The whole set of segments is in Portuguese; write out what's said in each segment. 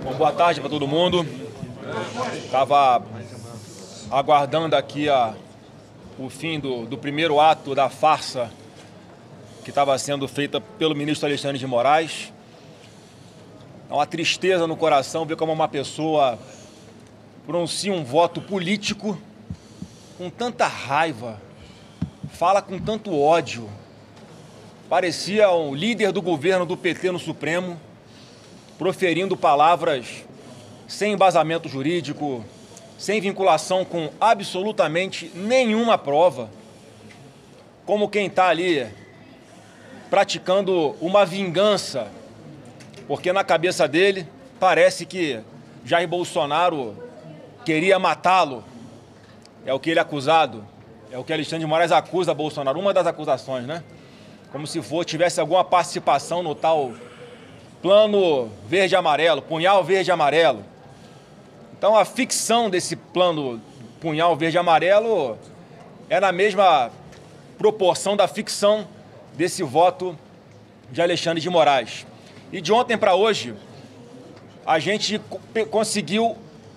Bom, boa tarde para todo mundo. Estava aguardando aqui o fim do primeiro ato da farsa que estava sendo feita pelo ministro Alexandre de Moraes. É uma tristeza no coração ver como uma pessoa pronuncia um voto político com tanta raiva, fala com tanto ódio. Parecia um líder do governo do PT no Supremo, proferindo palavras sem embasamento jurídico, sem vinculação com absolutamente nenhuma prova, como quem está ali praticando uma vingança, porque na cabeça dele parece que Jair Bolsonaro queria matá-lo. É o que ele é acusado, é o que Alexandre de Moraes acusa Bolsonaro, uma das acusações, né? Como se tivesse alguma participação no tal plano verde-amarelo, punhal verde-amarelo. Então a ficção desse plano punhal verde-amarelo é na mesma proporção da ficção desse voto de Alexandre de Moraes. E de ontem para hoje, a gente conseguiu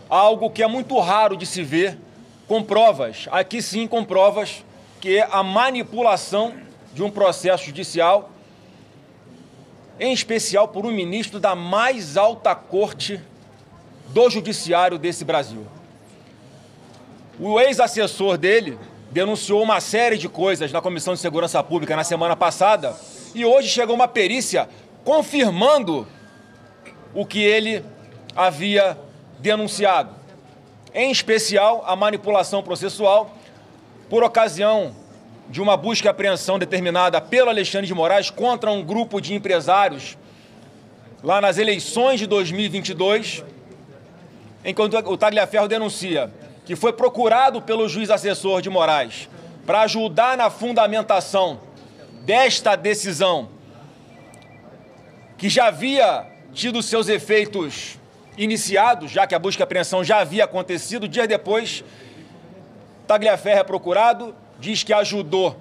algo que é muito raro de se ver, com provas, aqui sim com provas, que é a manipulação de um processo judicial, em especial por um ministro da mais alta corte do judiciário desse Brasil. O ex-assessor dele denunciou uma série de coisas na Comissão de Segurança Pública na semana passada e hoje chegou uma perícia confirmando o que ele havia denunciado, em especial a manipulação processual por ocasião de uma busca e apreensão determinada pelo Alexandre de Moraes contra um grupo de empresários lá nas eleições de 2022, em que o Tagliaferro denuncia que foi procurado pelo juiz assessor de Moraes para ajudar na fundamentação desta decisão, que já havia tido seus efeitos iniciados, já que a busca e apreensão já havia acontecido. Dias depois, Tagliaferro é procurado, diz que ajudou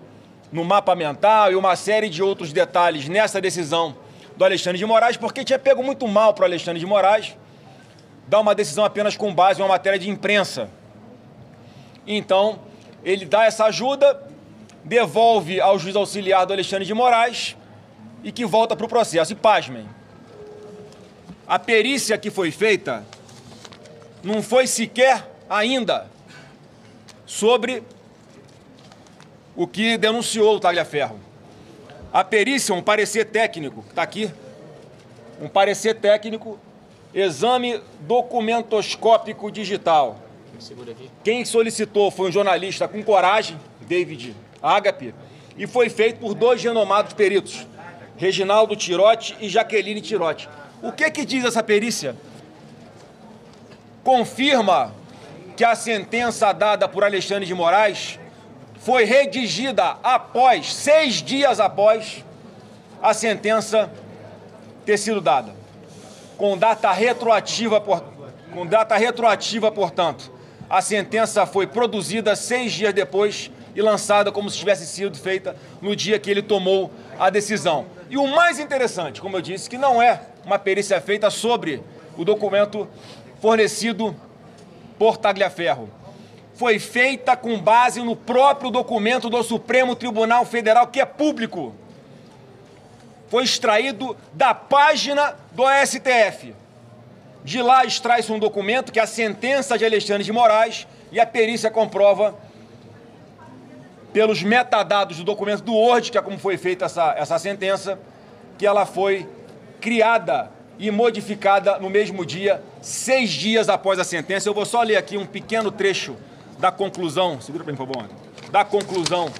no mapa mental e uma série de outros detalhes nessa decisão do Alexandre de Moraes, porque tinha pego muito mal para o Alexandre de Moraes dar uma decisão apenas com base em uma matéria de imprensa. Então, ele dá essa ajuda, devolve ao juiz auxiliar do Alexandre de Moraes e que volta para o processo. E pasmem, a perícia que foi feita não foi sequer ainda sobre o que denunciou o Tagliaferro. A perícia, um parecer técnico, está aqui, um parecer técnico, exame documentoscópico digital. Quem solicitou foi um jornalista com coragem, David Agape, e foi feito por dois renomados peritos, Reginaldo Tirotti e Jaqueline Tirotti. O que diz essa perícia? Confirma que a sentença dada por Alexandre de Moraes foi redigida após, 6 dias após a sentença ter sido dada, com data retroativa, portanto. A sentença foi produzida 6 dias depois e lançada como se tivesse sido feita no dia que ele tomou a decisão. E o mais interessante, como eu disse, que não é uma perícia feita sobre o documento fornecido por Tagliaferro. Foi feita com base no próprio documento do Supremo Tribunal Federal, que é público. Foi extraído da página do STF. De lá extrai-se um documento que é a sentença de Alexandre de Moraes e a perícia comprova, pelos metadados do documento do Word, que é como foi feita essa sentença, que ela foi criada e modificada no mesmo dia, 6 dias após a sentença. Eu vou só ler aqui um pequeno trecho da conclusão, segura para mim, por favor, da conclusão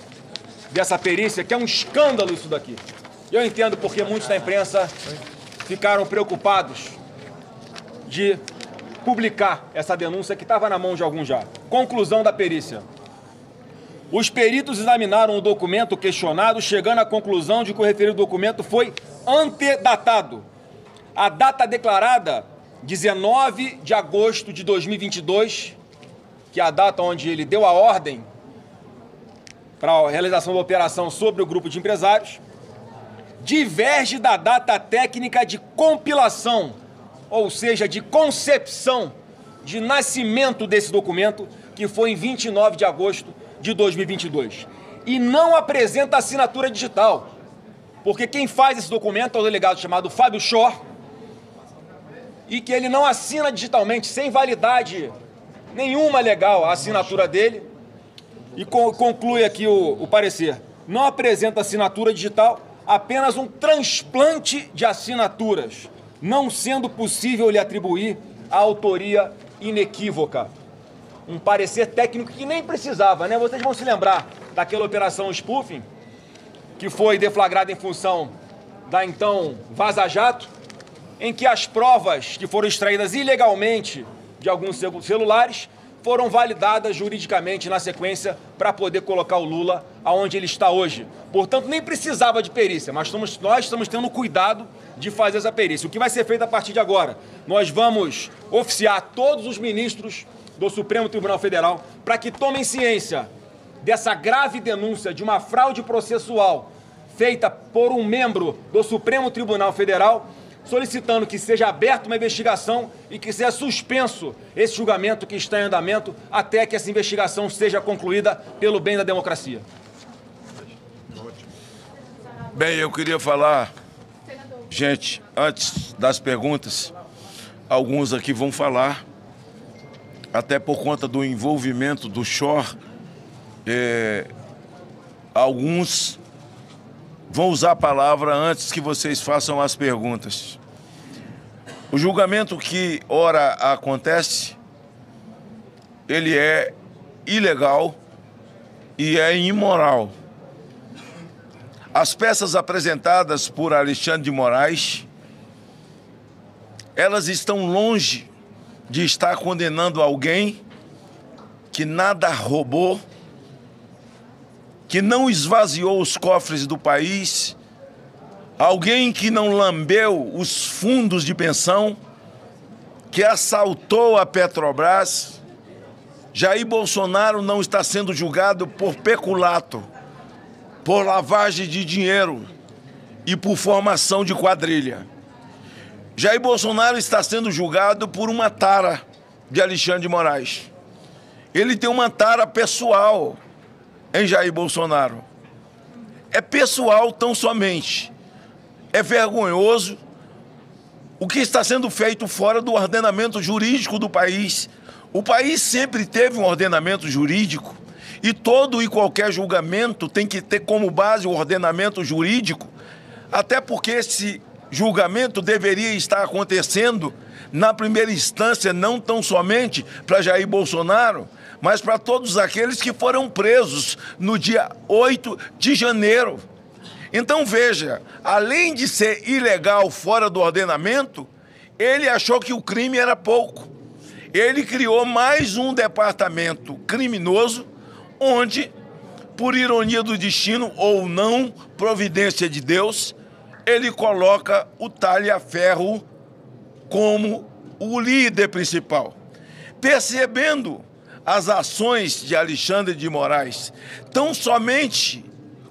dessa perícia, que é um escândalo isso daqui. Eu entendo porque muitos da imprensa ficaram preocupados de publicar essa denúncia que estava na mão de alguns já. Conclusão da perícia. Os peritos examinaram o documento questionado, chegando à conclusão de que o referido documento foi antedatado. A data declarada, 19 de agosto de 2022, que é a data onde ele deu a ordem para a realização da operação sobre o grupo de empresários, diverge da data técnica de compilação ou seja, de concepção, de nascimento desse documento, que foi em 29 de agosto de 2022. E não apresenta assinatura digital, porque quem faz esse documento é o delegado chamado Fábio Schor, e que ele não assina digitalmente, sem validade nenhuma legal a assinatura dele, e conclui aqui o parecer. Não apresenta assinatura digital, apenas um transplante de assinaturas, não sendo possível lhe atribuir a autoria inequívoca. Um parecer técnico que nem precisava, né? Vocês vão se lembrar daquela operação spoofing, que foi deflagrada em função da então Vaza Jato, em que as provas que foram extraídas ilegalmente de alguns celulares foram validadas juridicamente na sequência para poder colocar o Lula aonde ele está hoje. Portanto, nem precisava de perícia, mas nós estamos tendo cuidado de fazer essa perícia. O que vai ser feito a partir de agora? Nós vamos oficiar todos os ministros do Supremo Tribunal Federal para que tomem ciência dessa grave denúncia de uma fraude processual feita por um membro do Supremo Tribunal Federal, solicitando que seja aberta uma investigação e que seja suspenso esse julgamento que está em andamento até que essa investigação seja concluída pelo bem da democracia. Bem, eu queria falar, gente, antes das perguntas, alguns aqui vão falar, até por conta do envolvimento do Schor, alguns vão usar a palavra antes que vocês façam as perguntas. O julgamento que ora acontece, ele é ilegal e é imoral. As peças apresentadas por Alexandre de Moraes, elas estão longe de estar condenando alguém que nada roubou, que não esvaziou os cofres do país, alguém que não lambeu os fundos de pensão, que assaltou a Petrobras. Jair Bolsonaro não está sendo julgado por peculato, por lavagem de dinheiro e por formação de quadrilha. Jair Bolsonaro está sendo julgado por uma tara de Alexandre de Moraes. Ele tem uma tara pessoal em Jair Bolsonaro. É pessoal tão somente. É vergonhoso o que está sendo feito fora do ordenamento jurídico do país. O país sempre teve um ordenamento jurídico e todo e qualquer julgamento tem que ter como base o ordenamento jurídico, até porque esse julgamento deveria estar acontecendo na primeira instância, não tão somente para Jair Bolsonaro, mas para todos aqueles que foram presos no dia 8 de janeiro. Então veja, além de ser ilegal fora do ordenamento, ele achou que o crime era pouco. Ele criou mais um departamento criminoso, onde, por ironia do destino ou não, providência de Deus, ele coloca o talha-ferro como o líder principal. Percebendo as ações de Alexandre de Moraes, tão somente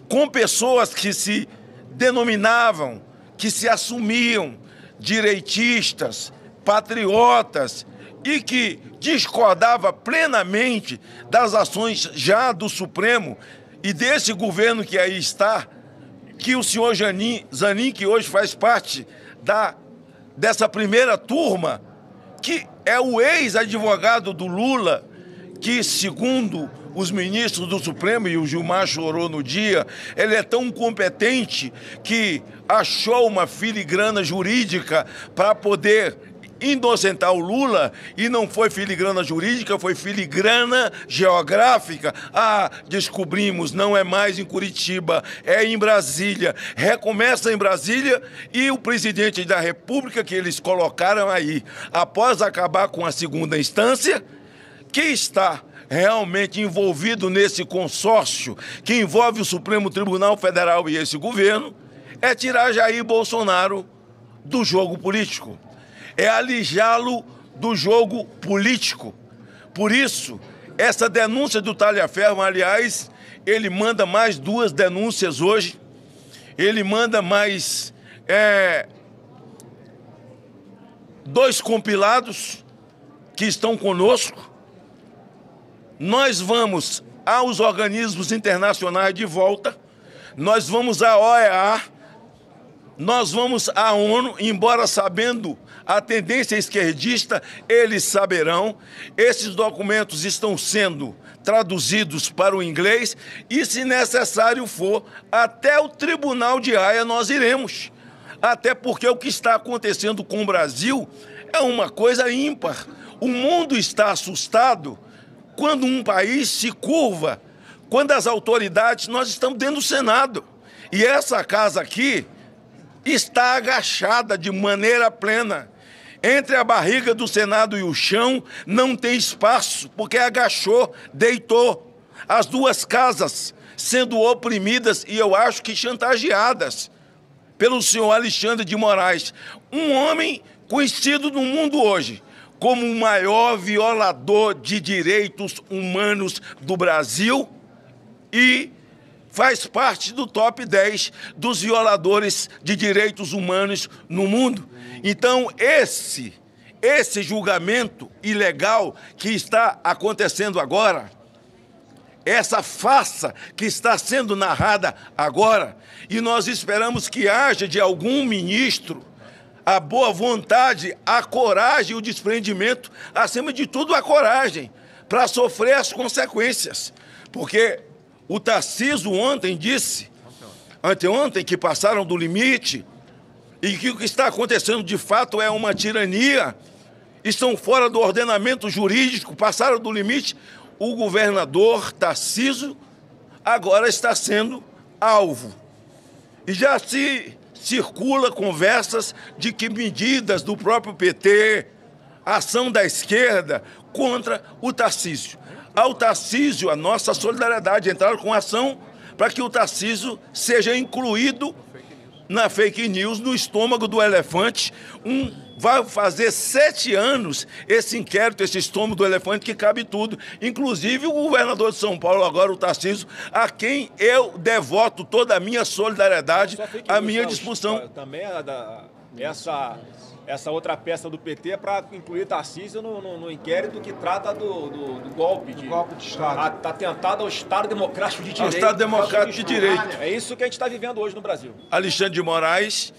com pessoas que se denominavam, que se assumiam direitistas, patriotas e que discordava plenamente das ações já do Supremo e desse governo que aí está, que o senhor Zanin, que hoje faz parte dessa primeira turma, que é o ex-advogado do Lula, que, segundo os ministros do Supremo, e o Gilmar chorou no dia, ele é tão competente que achou uma filigrana jurídica para poder inocentar o Lula, e não foi filigrana jurídica, foi filigrana geográfica. Ah, descobrimos, não é mais em Curitiba, é em Brasília. Recomeça em Brasília e o presidente da República que eles colocaram aí, após acabar com a segunda instância, que está realmente envolvido nesse consórcio que envolve o Supremo Tribunal Federal e esse governo, é tirar Jair Bolsonaro do jogo político. É alijá-lo do jogo político. Por isso, essa denúncia do talha-ferro, aliás, ele manda mais 2 denúncias hoje, ele manda mais 2 compilados que estão conosco. Nós vamos aos organismos internacionais de volta, nós vamos à OEA, nós vamos à ONU, embora sabendo a tendência esquerdista, eles saberão. Esses documentos estão sendo traduzidos para o inglês e, se necessário for, até o Tribunal de Haia nós iremos. Até porque o que está acontecendo com o Brasil é uma coisa ímpar. O mundo está assustado quando um país se curva, quando as autoridades, nós estamos dentro do Senado, e essa casa aqui está agachada de maneira plena. Entre a barriga do Senado e o chão não tem espaço, porque agachou, deitou. As 2 casas sendo oprimidas e eu acho que chantageadas pelo senhor Alexandre de Moraes, um homem conhecido no mundo hoje como o maior violador de direitos humanos do Brasil e faz parte do top 10 dos violadores de direitos humanos no mundo. Então, esse julgamento ilegal que está acontecendo agora, essa farsa que está sendo narrada agora, e nós esperamos que haja de algum ministro a boa vontade, a coragem e o desprendimento, acima de tudo a coragem, para sofrer as consequências. Porque o Tarcísio ontem disse, anteontem, que passaram do limite e que o que está acontecendo de fato é uma tirania, estão fora do ordenamento jurídico, passaram do limite. O governador Tarcísio agora está sendo alvo. E já se circula conversas de que medidas do próprio PT, ação da esquerda contra o Tarcísio. Ao Tarcísio, a nossa solidariedade, entraram com ação para que o Tarcísio seja incluído na fake news, no estômago do elefante. Vai fazer 7 anos esse inquérito, esse estômago do elefante, que cabe tudo. Inclusive o governador de São Paulo, agora o Tarcísio, a quem eu devoto toda a minha solidariedade, a minha disposição. Também essa outra peça do PT é para incluir Tarcísio no inquérito que trata do golpe de Estado. Atentado ao Estado Democrático de Direito. Ao Estado Democrático de Direito. É isso que a gente está vivendo hoje no Brasil. Alexandre de Moraes,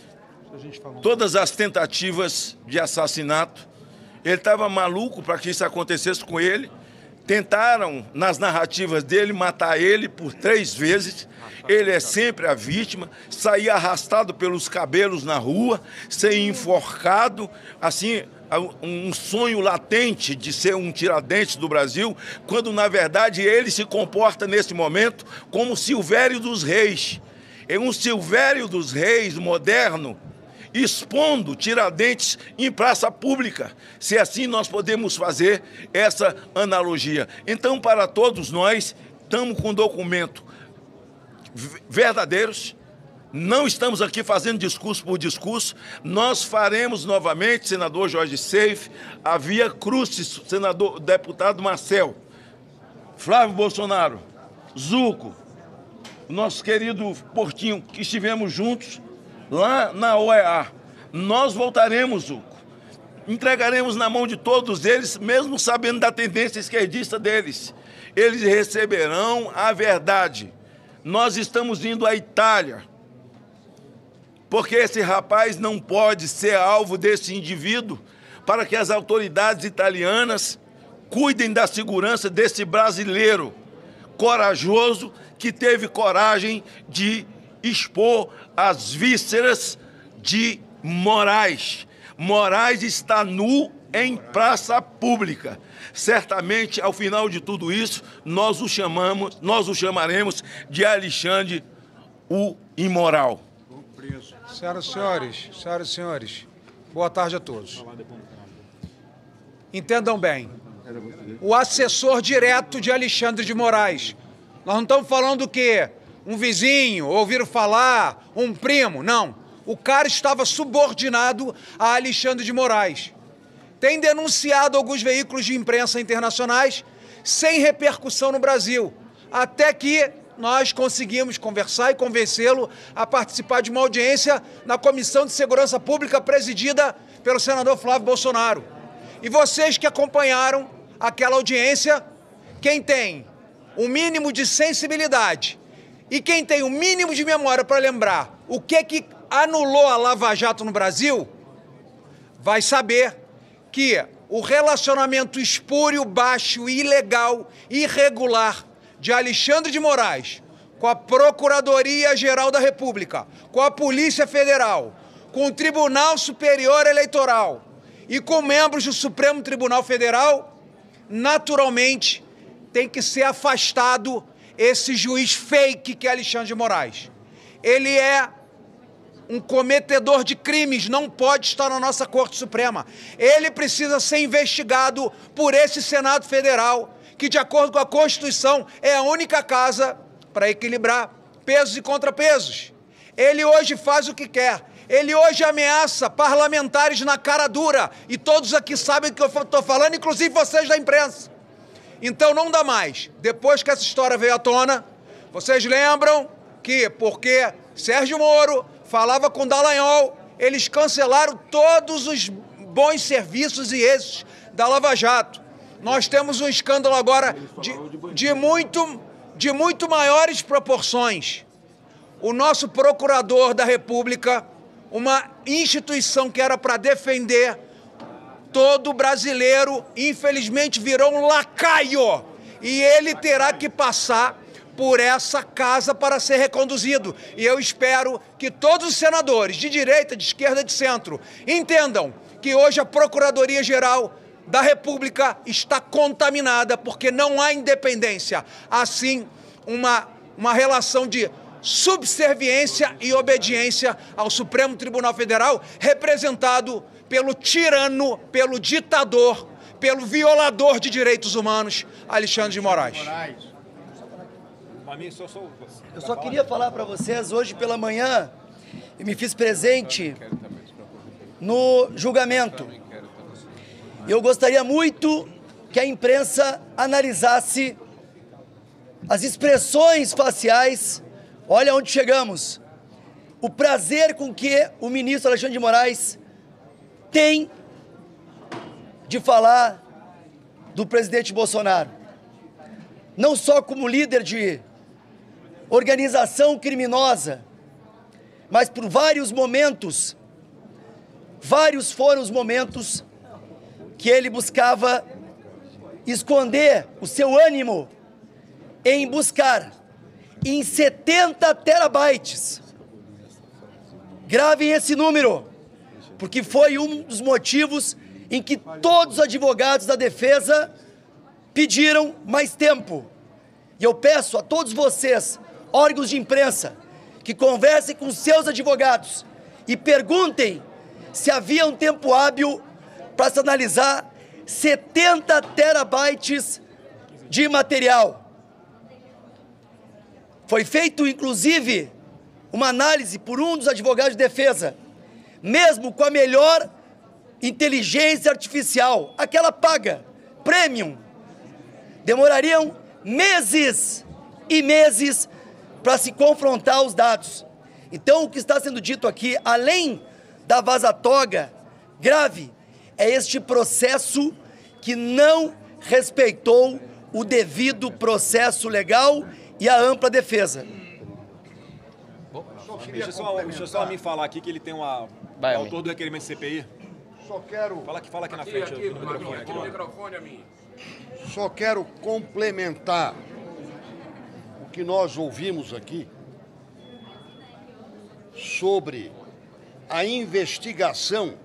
todas as tentativas de assassinato, ele estava maluco para que isso acontecesse com ele. Tentaram, nas narrativas dele, matar ele por 3 vezes. Ele é sempre a vítima, saía arrastado pelos cabelos na rua, ser enforcado, assim, um sonho latente de ser um Tiradentes do Brasil, quando, na verdade, ele se comporta, nesse momento, como Silvério dos Reis. É um Silvério dos Reis moderno, expondo Tiradentes em praça pública. Se assim nós podemos fazer essa analogia. Então, para todos nós, estamos com um documento verdadeiros, não estamos aqui fazendo discurso por discurso. Nós faremos novamente, senador Jorge Seif, a via crucis, senador, deputado Marcel, Flávio Bolsonaro, Zuco, nosso querido Portinho, que estivemos juntos lá na OEA. Nós voltaremos, Zuco, entregaremos na mão de todos eles, mesmo sabendo da tendência esquerdista deles. Eles receberão a verdade. Nós estamos indo à Itália, porque esse rapaz não pode ser alvo desse indivíduo, para que as autoridades italianas cuidem da segurança desse brasileiro corajoso, que teve coragem de expor as vísceras de Moraes. Moraes está nu em praça pública. Certamente, ao final de tudo isso, nós o chamaremos de Alexandre o Imoral. Senhoras e senhores, boa tarde a todos. Entendam bem, o assessor direto de Alexandre de Moraes, nós não estamos falando do quê? Um vizinho, ouviram falar, um primo, não. O cara estava subordinado a Alexandre de Moraes. Tem denunciado alguns veículos de imprensa internacionais sem repercussão no Brasil, até que nós conseguimos conversar e convencê-lo a participar de uma audiência na Comissão de Segurança Pública presidida pelo senador Flávio Bolsonaro. E vocês que acompanharam aquela audiência, quem tem o mínimo de sensibilidade e quem tem o mínimo de memória para lembrar o que anulou a Lava Jato no Brasil, vai saber que o relacionamento espúrio, baixo, ilegal, irregular de Alexandre de Moraes com a Procuradoria-Geral da República, com a Polícia Federal, com o Tribunal Superior Eleitoral e com membros do Supremo Tribunal Federal, naturalmente tem que ser afastado esse juiz fake que é Alexandre de Moraes. Ele é um cometedor de crimes, não pode estar na nossa Corte Suprema. Ele precisa ser investigado por esse Senado Federal, que, de acordo com a Constituição, é a única casa para equilibrar pesos e contrapesos. Ele hoje faz o que quer. Ele hoje ameaça parlamentares na cara dura. E todos aqui sabem do que eu estou falando, inclusive vocês da imprensa. Então não dá mais. Depois que essa história veio à tona, vocês lembram que, porque Sérgio Moro falava com Dallagnol, eles cancelaram todos os bons serviços e êxitos da Lava Jato. Nós temos um escândalo agora de muito maiores proporções. O nosso procurador da República, uma instituição que era para defender todo brasileiro, infelizmente virou um lacaio. E ele terá que passar por essa casa para ser reconduzido. E eu espero que todos os senadores, de direita, de esquerda, de centro, entendam que hoje a Procuradoria-Geral da República está contaminada, porque não há independência. Assim, uma relação de subserviência e obediência ao Supremo Tribunal Federal, representado pelo tirano, pelo ditador, pelo violador de direitos humanos, Alexandre de Moraes. Eu só queria falar para vocês, hoje pela manhã, eu me fiz presente no julgamento. Eu gostaria muito que a imprensa analisasse as expressões faciais. Olha onde chegamos. O prazer com que o ministro Alexandre de Moraes tem de falar do presidente Bolsonaro. Não só como líder de organização criminosa, mas por vários momentos, vários foram os momentos que ele buscava esconder o seu ânimo em buscar em 70 terabytes. Gravem esse número, porque foi um dos motivos em que todos os advogados da defesa pediram mais tempo. E eu peço a todos vocês, órgãos de imprensa, que conversem com seus advogados e perguntem se havia um tempo hábil para se analisar 70 terabytes de material. Foi feito, inclusive, uma análise por um dos advogados de defesa, mesmo com a melhor inteligência artificial, aquela paga, premium, demorariam meses e meses para se confrontar os dados. Então, o que está sendo dito aqui, além da vaza-toga grave, é este processo que não respeitou o devido processo legal e a ampla defesa. Deixa eu só me falar aqui que ele tem é autor do requerimento de CPI. Só quero... Fala aqui na frente. Aqui no microfone a mim. Só quero complementar o que nós ouvimos aqui sobre a investigação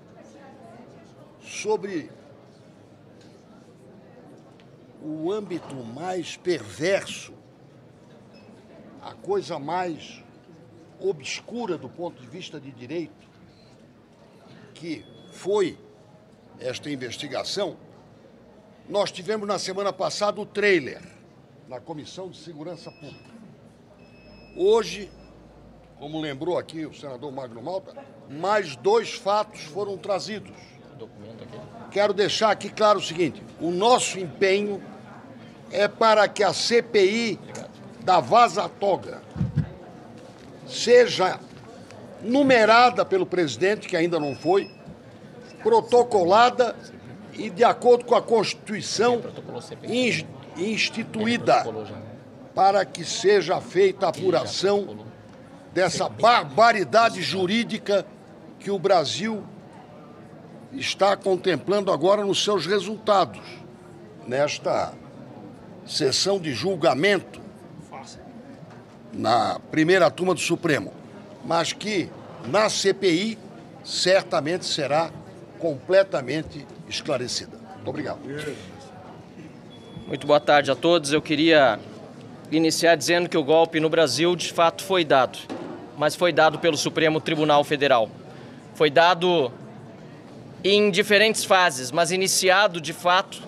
sobre o âmbito mais perverso, a coisa mais obscura do ponto de vista de direito, que foi esta investigação. Nós tivemos na semana passada o trailer na Comissão de Segurança Pública. Hoje, como lembrou aqui o senador Magno Malta, mais 2 fatos foram trazidos. Quero deixar aqui claro o seguinte: o nosso empenho é para que a CPI da vaza-toga seja numerada pelo presidente, que ainda não foi, protocolada e de acordo com a Constituição instituída, para que seja feita a apuração dessa barbaridade jurídica que o Brasil está contemplando agora nos seus resultados, nesta sessão de julgamento na primeira turma do Supremo, mas que na CPI certamente será completamente esclarecida. Muito obrigado. Muito boa tarde a todos. Eu queria iniciar dizendo que o golpe no Brasil de fato foi dado, mas foi dado pelo Supremo Tribunal Federal. Foi dado em diferentes fases, mas iniciado de fato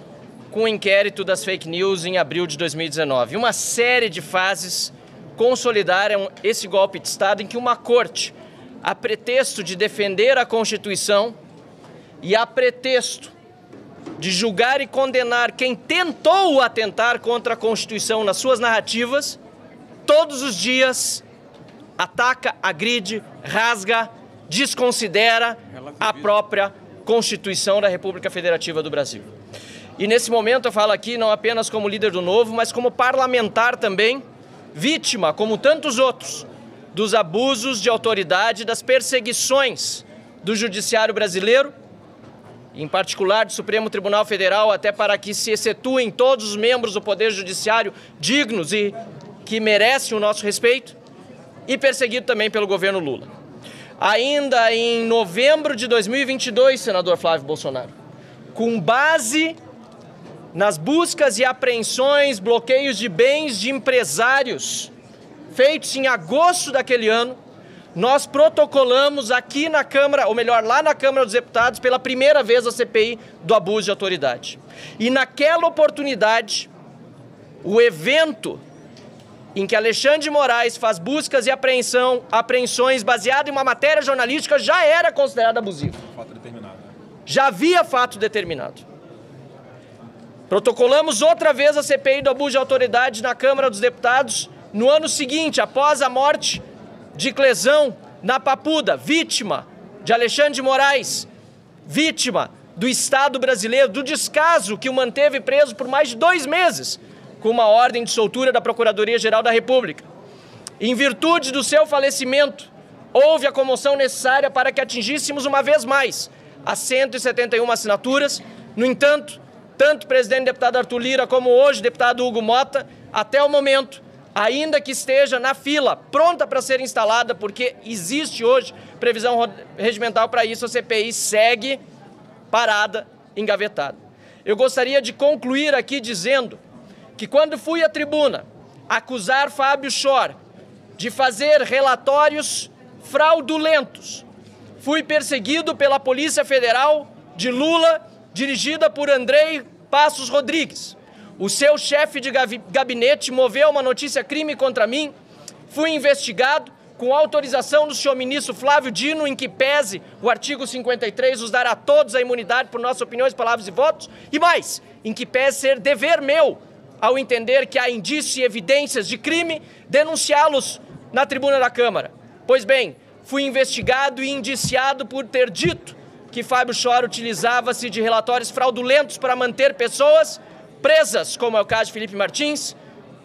com o inquérito das fake news em abril de 2019. Uma série de fases consolidaram esse golpe de Estado em que uma corte, a pretexto de defender a Constituição e a pretexto de julgar e condenar quem tentou atentar contra a Constituição nas suas narrativas, todos os dias ataca, agride, rasga, desconsidera a própria Constituição da República Federativa do Brasil. E nesse momento eu falo aqui não apenas como líder do Novo, mas como parlamentar também, vítima, como tantos outros, dos abusos de autoridade, das perseguições do judiciário brasileiro, em particular do Supremo Tribunal Federal, até para que se excetuem todos os membros do Poder Judiciário dignos e que merecem o nosso respeito, e perseguido também pelo governo Lula. Ainda em novembro de 2022, senador Flávio Bolsonaro, com base nas buscas e apreensões, bloqueios de bens de empresários feitos em agosto daquele ano, nós protocolamos aqui na Câmara, ou melhor, lá na Câmara dos Deputados, pela primeira vez a CPI do abuso de autoridade. E naquela oportunidade, o evento em que Alexandre de Moraes faz buscas e apreensões baseado em uma matéria jornalística já era considerado abusivo. Fato determinado. Já havia fato determinado. Protocolamos outra vez a CPI do abuso de autoridade na Câmara dos Deputados no ano seguinte, após a morte de Clesão na Papuda, vítima de Alexandre de Moraes, vítima do Estado brasileiro, do descaso que o manteve preso por mais de 2 meses, com uma ordem de soltura da Procuradoria-Geral da República. Em virtude do seu falecimento, houve a comoção necessária para que atingíssemos uma vez mais as 171 assinaturas. No entanto, tanto o presidente deputado Arthur Lira como hoje o deputado Hugo Mota, até o momento, ainda que esteja na fila, pronta para ser instalada, porque existe hoje previsão regimental para isso, a CPI segue parada, engavetada. Eu gostaria de concluir aqui dizendo que quando fui à tribuna acusar Fábio Schor de fazer relatórios fraudulentos, fui perseguido pela Polícia Federal de Lula, dirigida por Andrei Passos Rodrigues. O seu chefe de gabinete moveu uma notícia crime contra mim, fui investigado com autorização do senhor ministro Flávio Dino, em que pese o artigo 53 nos dará a todos a imunidade por nossas opiniões, palavras e votos, e mais, em que pese ser dever meu, ao entender que há indícios e evidências de crime, denunciá-los na tribuna da Câmara. Pois bem, fui investigado e indiciado por ter dito que Fábio Schor utilizava-se de relatórios fraudulentos para manter pessoas presas, como é o caso de Felipe Martins,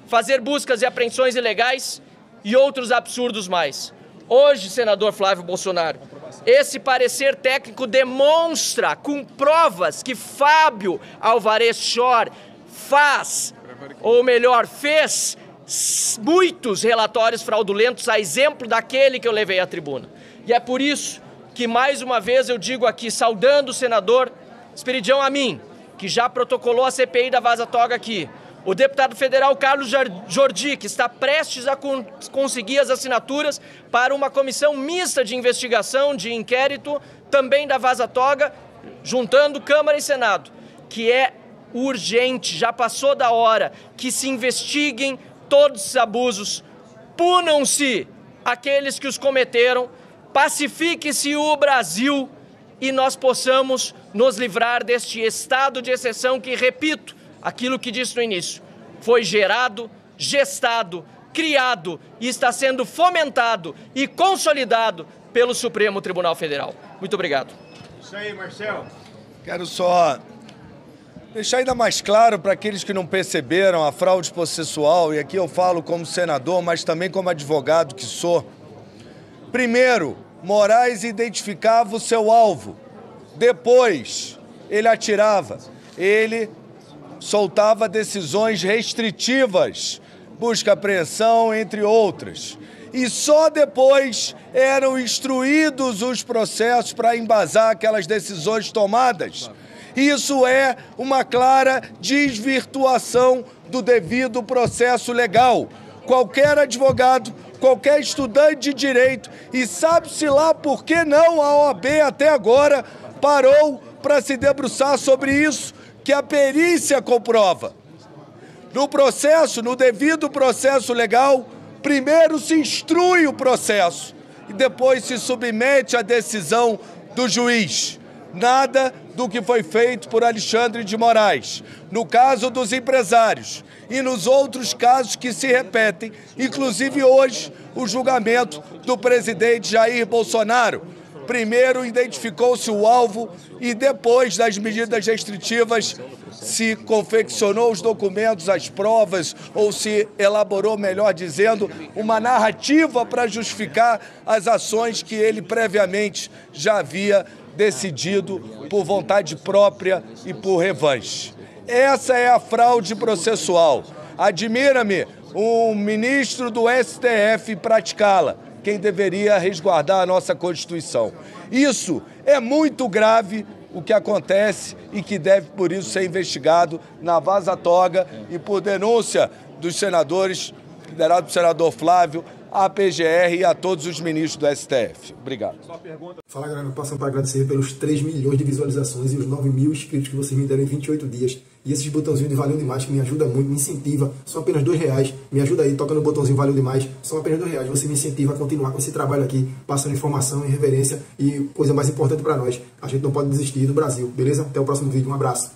fazer buscas e apreensões ilegais e outros absurdos mais. Hoje, senador Flávio Bolsonaro, esse parecer técnico demonstra com provas que Fábio Alvarez Schor faz, ou melhor, fez muitos relatórios fraudulentos, a exemplo daquele que eu levei à tribuna. E é por isso que, mais uma vez, eu digo aqui, saudando o senador Esperidião Amin, que já protocolou a CPI da Vaza Toga aqui, o deputado federal Carlos Jordi, que está prestes a conseguir as assinaturas para uma comissão mista de investigação, de inquérito, também da Vaza Toga, juntando Câmara e Senado, que é urgente, já passou da hora, que se investiguem todos os abusos, punam-se aqueles que os cometeram, pacifique-se o Brasil e nós possamos nos livrar deste estado de exceção que, repito, aquilo que disse no início, foi gerado, gestado, criado e está sendo fomentado e consolidado pelo Supremo Tribunal Federal. Muito obrigado. Isso aí, Marcelo. Quero só deixar ainda mais claro para aqueles que não perceberam a fraude processual, e aqui eu falo como senador, mas também como advogado que sou. Primeiro, Moraes identificava o seu alvo. Depois, ele atirava. Ele soltava decisões restritivas, busca apreensão, entre outras. E só depois eram instruídos os processos para embasar aquelas decisões tomadas. Isso é uma clara desvirtuação do devido processo legal. Qualquer advogado, qualquer estudante de direito, e sabe-se lá por que não a OAB até agora parou para se debruçar sobre isso, que a perícia comprova. No processo, no devido processo legal, primeiro se instrui o processo e depois se submete à decisão do juiz. Nada do que foi feito por Alexandre de Moraes, no caso dos empresários e nos outros casos que se repetem, inclusive hoje o julgamento do presidente Jair Bolsonaro. Primeiro identificou-se o alvo e depois das medidas restritivas se confeccionou os documentos, as provas, ou se elaborou, melhor dizendo, uma narrativa para justificar as ações que ele previamente já havia decidido por vontade própria e por revanche. Essa é a fraude processual. Admira-me um ministro do STF praticá-la, quem deveria resguardar a nossa Constituição. Isso é muito grave, o que acontece, e que deve, por isso, ser investigado na Vaza Toga e por denúncia dos senadores, liderado pelo senador Flávio, à PGR e a todos os ministros do STF. Obrigado. Fala, galera, passando para agradecer pelos 3 milhões de visualizações e os 9 mil inscritos que vocês me deram em 28 dias. E esses botãozinhos de valeu demais que me ajuda muito, me incentiva. São apenas R$2. Me ajuda aí, toca no botãozinho valeu demais. São apenas R$2. Você me incentiva a continuar com esse trabalho aqui, passando informação e reverência e coisa mais importante para nós. A gente não pode desistir do Brasil, beleza? Até o próximo vídeo. Um abraço.